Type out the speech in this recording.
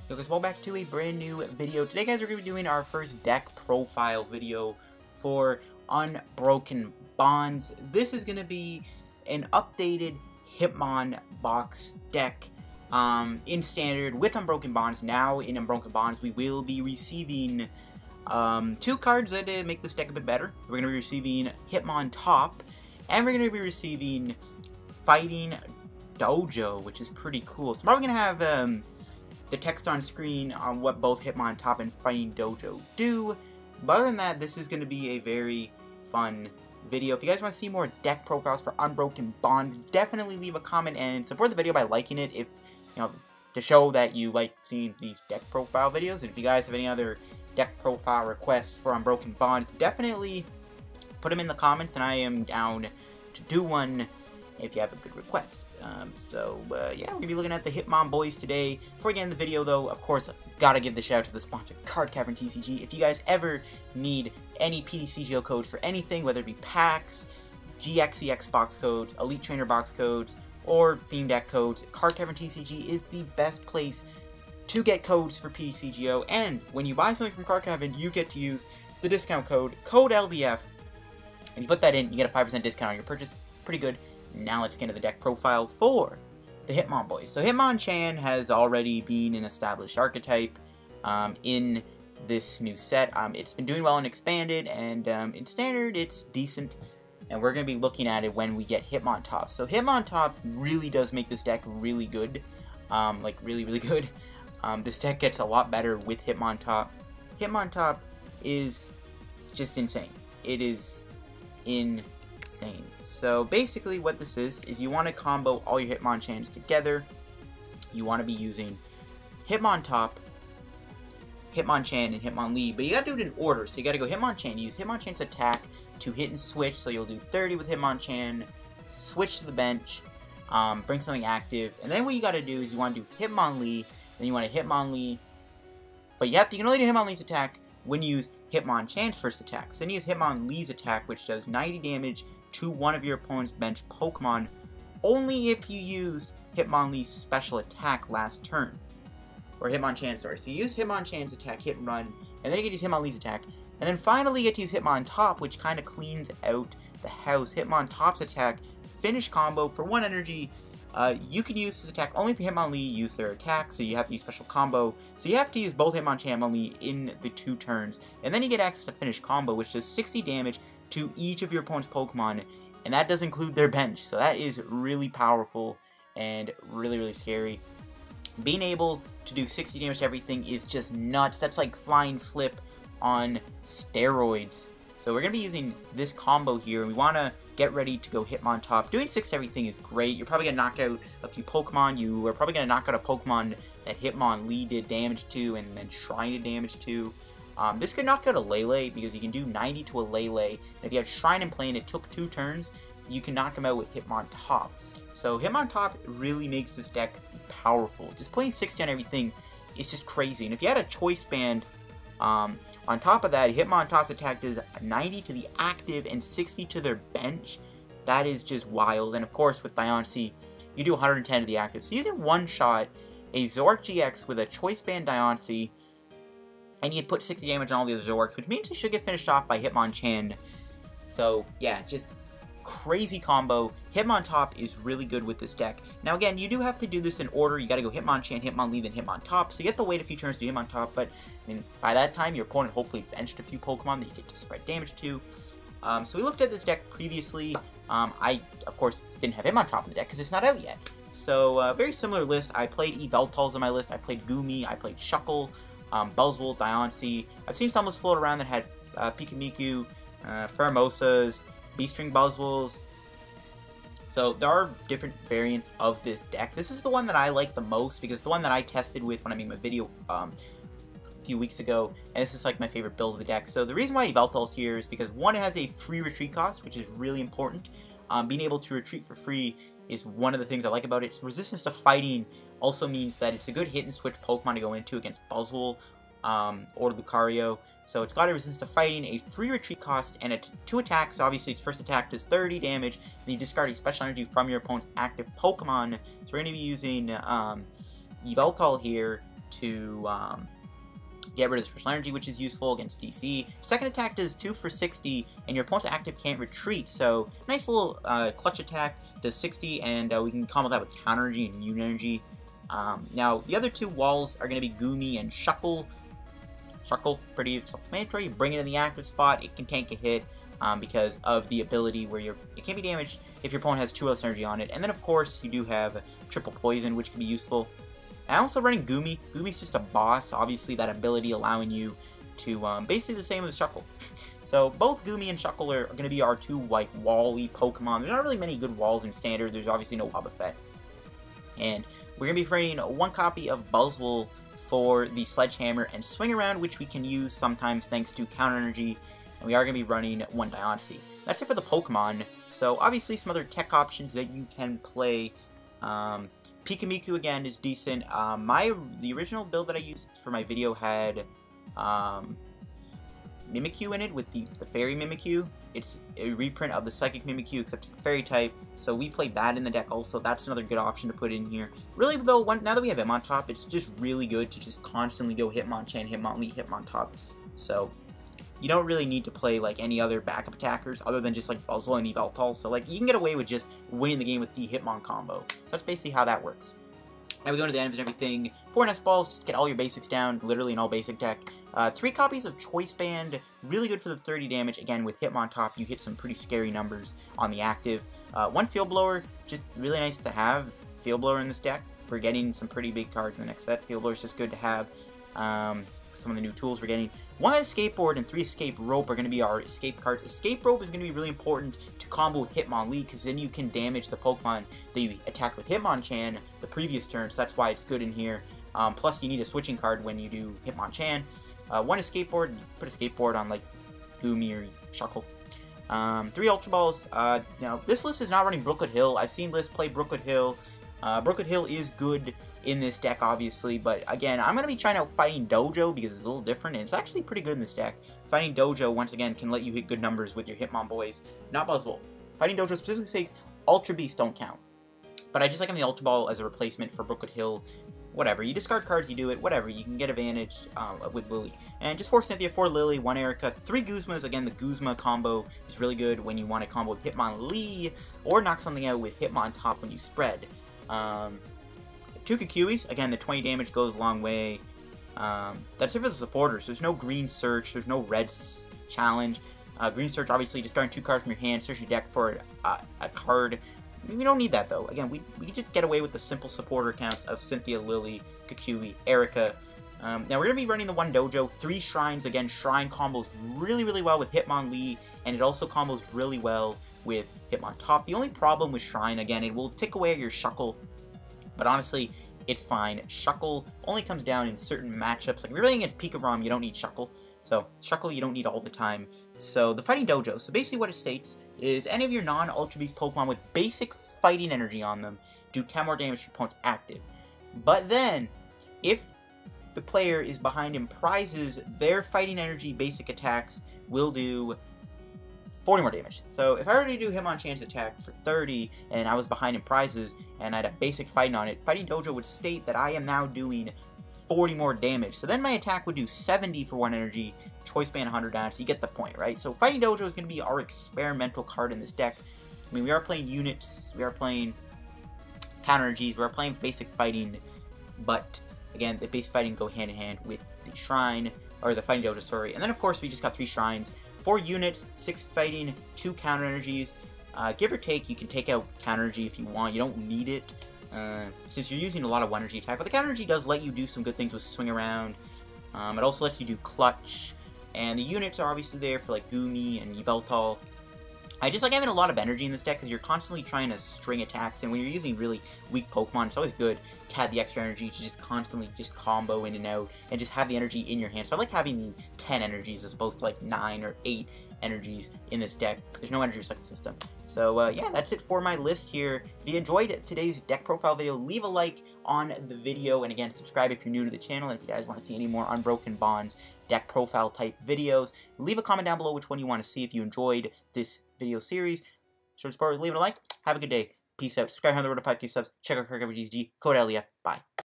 Yo guys, welcome back to a brand new video. Today guys, we're going to be doing our first deck profile video for Unbroken Bonds. This is going to be an updated Hitmon box deck in standard with Unbroken Bonds. Now in Unbroken Bonds we will be receiving two cards that make this deck a bit better. We're going to be receiving Hitmontop, and we're going to be receiving Fighting Dojo, which is pretty cool. So I'm probably going to have the text on screen on what both Hitmontop and Fighting Dojo do. But other than that, this is going to be a very fun video. If you guys want to see more deck profiles for Unbroken Bonds, definitely leave a comment and support the video by liking it, if you know, to show that you like seeing these deck profile videos. And if you guys have any other deck profile requests for Unbroken Bonds, definitely put them in the comments, and I am down to do one if you have a good request. Yeah, we're going to be looking at the Hitmon boys today. Before we get in the video, though, of course, gotta give the shout out to the sponsor, Card Cavern TCG. If you guys ever need any PTCGO codes for anything, whether it be packs, GXEX box codes, Elite Trainer box codes, or Theme Deck codes, Card Cavern TCG is the best place to get codes for PTCGO. And when you buy something from Card Cavern, you get to use the discount code LDF. And you put that in, you get a 5% discount on your purchase. Pretty good. Now let's get into the deck profile for the Hitmon boys. So Hitmonchan has already been an established archetype in this new set. It's been doing well in Expanded, and in Standard it's decent. And we're going to be looking at it when we get Hitmontop. So Hitmontop really does make this deck really good. Like really good. This deck gets a lot better with Hitmontop. Hitmontop is just insane. It is insane. So basically what this is you want to combo all your Hitmonchans together. You want to be using Hitmontop, Hitmonchan, and Hitmonlee, but you gotta do it in order. So you gotta go Hitmonchan, use Hitmonchan's attack to hit and switch, so you'll do 30 with Hitmonchan, switch to the bench, bring something active, and then what you gotta do is you want to do Hitmonlee, then you want to Hitmonlee, but you can only do Hitmonlee's attack when you use Hitmonchan's first attack. So then you use Hitmonlee's attack, which does 90 damage to one of your opponent's bench Pokemon, only if you used Hitmonlee's special attack last turn. Or Hitmonchan, sorry. So you use Hitmonchan's attack, hit and run, and then you get to use Hitmonlee's attack. And then finally you get to use Hitmontop, which kind of cleans out the house. Hitmontop's attack, finish combo for 1 energy. You can use this attack only for Hitmonlee, use their attack, so you have to use special combo. So you have to use both Hitmonchan and Hitmonlee in the 2 turns. And then you get access to finish combo, which does 60 damage to each of your opponent's Pokemon, and that does include their bench. So that is really powerful and really scary. Being able to do 60 damage to everything is just nuts. That's like Flying Flip on steroids. So we're going to be using this combo here, and we want to get ready to go Hitmontop. Doing 6 to everything is great. You're probably going to knock out a few Pokemon. You are probably going to knock out a Pokemon that Hitmonlee did damage to and then Shrine did damage to. This could knock out a Lele, because you can do 90 to a Lele. And if you had Shrine in play and it took 2 turns, you can knock him out with Hitmontop. So Hitmontop really makes this deck powerful. Just playing 60 on everything is just crazy. And if you had a Choice Band on top of that, Hitmontop's attack does 90 to the active and 60 to their bench. That is just wild. And of course with Diancie, you do 110 to the active. So you can one-shot a Zoroark GX with a Choice Band Diancie, and you can put 60 damage on all the other Zoroarks, which means you should get finished off by Hitmonchan. So yeah, just crazy combo. Hitmontop is really good with this deck. Now again, you do have to do this in order. You gotta go Hitmonchan, Hitmonlee, then Hitmontop. So you have to wait a few turns to do Hitmontop, but I mean, by that time, your opponent hopefully benched a few Pokemon that you get to spread damage to. So we looked at this deck previously. I, of course, didn't have Hitmontop in the deck because it's not out yet. So, very similar list. I played Yveltal's on my list. I played Goomy. I played Shuckle, Buzzwole, Diancie. I've seen some float around that had Pikamiku, Pheromosas, B-String Buzzwoles. So there are different variants of this deck. This is the one that I like the most, because the one that I tested with when I made my video a few weeks ago, and this is like my favorite build of the deck. So the reason why Yveltal's here is because, one, it has a free retreat cost, which is really important. Being able to retreat for free is one of the things I like about it. Its resistance to fighting also means that it's a good hit and switch Pokemon to go into against Buzzwole or Lucario. So it's got a resistance to fighting, a free retreat cost, and 2 attacks. So obviously its first attack does 30 damage, and you discard a special energy from your opponent's active Pokemon. So we're going to be using Yveltal here to get rid of his personal energy, which is useful against DC. Second attack does 2 for 60, and your opponent's active can't retreat, so nice little clutch attack, does 60, and we can combo that with counter energy and immune energy. Now, the other two walls are going to be Goomy and Shuckle. Shuckle, pretty self-explanatory. Bring it in the active spot, it can tank a hit because of the ability where it can't be damaged if your opponent has 2 less energy on it. And then, of course, you do have triple poison, which can be useful. I'm also running Goomy. Goomy's just a boss, obviously that ability allowing you to, basically the same as Shuckle. So both Goomy and Shuckle are going to be our two, like, wall-y Pokemon. There's not really many good walls in Standard. There's obviously no Wobbuffet. And we're going to be creating one copy of Buzzwole for the Sledgehammer and Swing Around, which we can use sometimes thanks to Counter Energy. And we are going to be running one Dionysius. That's it for the Pokemon. So obviously some other tech options that you can play. Pikamiku again is decent. The original build that I used for my video had Mimikyu in it with the Fairy Mimikyu. It's a reprint of the Psychic Mimikyu, except it's the Fairy type. So we played that in the deck also. That's another good option to put in here. Really though, now that we have Hitmontop, it's just really good to just constantly go Hitmonchan, Hitmonlee, Hitmontop. So you don't really need to play like any other backup attackers other than just like Buzzwole and Yveltal. So like you can get away with just winning the game with the Hitmon combo. So that's basically how that works. Now we go into the items and everything. 4 nest balls, just get all your basics down, literally in all basic deck. 3 copies of Choice Band, really good for the 30 damage. Again, with Hitmontop, you hit some pretty scary numbers on the active. 1 Field Blower, just really nice to have Field Blower in this deck. We're getting some pretty big cards in the next set. Field Blower is just good to have. Some of the new tools we're getting. 1 Escape Board and 3 Escape Rope are going to be our escape cards. Escape Rope is going to be really important to combo with Hitmonlee, because then you can damage the Pokemon that you attacked with Hitmonchan the previous turn, so that's why it's good in here. Plus, you need a switching card when you do Hitmonchan. 1 Escape Board, you put Escape Board on, like, Goomy or Shuckle. 3 Ultra Balls. Now, this list is not running Brookwood Hill. I've seen lists play Brookwood Hill. Brookwood Hill is good in this deck, obviously, but again, I'm going to be trying out Fighting Dojo because it's a little different, and it's actually pretty good in this deck. Fighting Dojo, once again, can let you hit good numbers with your Hitmon boys, not Buzzwole. Fighting Dojo specifically says Ultra Beasts don't count, but I just like having the Ultra Ball as a replacement for Brookwood Hill. Whatever, you discard cards, you do it, whatever, you can get advantage with Lily. And just 4 Cynthia, 4 Lily, 1 Erica, 3 Guzmas. Again, the Guzma combo is really good when you want to combo with Hitmonlee, or knock something out with Hitmontop when you spread. 2 Kikiwis, again, the 20 damage goes a long way. That's it for the supporters. There's no green search, there's no red challenge. Green search, obviously, discarding 2 cards from your hand, search your deck for a card. We don't need that, though. Again, we can just get away with the simple supporter counts of Cynthia, Lily, Kikiwi, Erica. Now, we're going to be running the 1 Dojo, 3 Shrines. Again, Shrine combos really, really well with Hitmonlee, and it also combos really well with Hitmontop. The only problem with Shrine, again, it will take away your Shuckle, but honestly, it's fine. Shuckle only comes down in certain matchups. Like, if you're playing against Pikarom, you don't need Shuckle. So, Shuckle you don't need all the time. So, the Fighting Dojo. So, basically what it states is any of your non-Ultra Beast Pokemon with basic fighting energy on them do 10 more damage to your opponent's active. But then, if the player is behind in prizes, their fighting energy basic attacks will do 40 more damage. So if I already do Hitmonchan's attack for 30 and I was behind in prizes and I had a basic fighting on it, Fighting Dojo would state that I am now doing 40 more damage. So then my attack would do 70 for 1 energy, Choice Band 100 down, so you get the point, right? So Fighting Dojo is going to be our experimental card in this deck. I mean, we are playing units, we are playing counter energies, we are playing basic fighting, but again, the basic fighting go hand in hand with the Shrine, or the Fighting Dojo, sorry. And then of course we just got 3 Shrines. 4 units, 6 fighting, 2 counter energies. Give or take, you can take out counter energy if you want. You don't need it since you're using a lot of 1 energy attack. But the counter energy does let you do some good things with Swing Around. It also lets you do Clutch. And the units are obviously there for like Goomy and Yveltal. I just like having a lot of energy in this deck because you're constantly trying to string attacks, and when you're using really weak Pokemon, it's always good to have the extra energy to just constantly just combo in and out and just have the energy in your hand. So I like having the 10 energies as opposed to like 9 or 8 energies in this deck. There's no energy recycle system. So yeah, that's it for my list here. If you enjoyed today's deck profile video, leave a like on the video, and again, subscribe if you're new to the channel. And if you guys want to see any more Unbroken Bonds deck profile type videos, leave a comment down below which one you want to see if you enjoyed this video series. Show support, leave it a like. Have a good day. Peace out. Subscribe on the road to 5K subs. Check out TCG. Code LEF. Bye.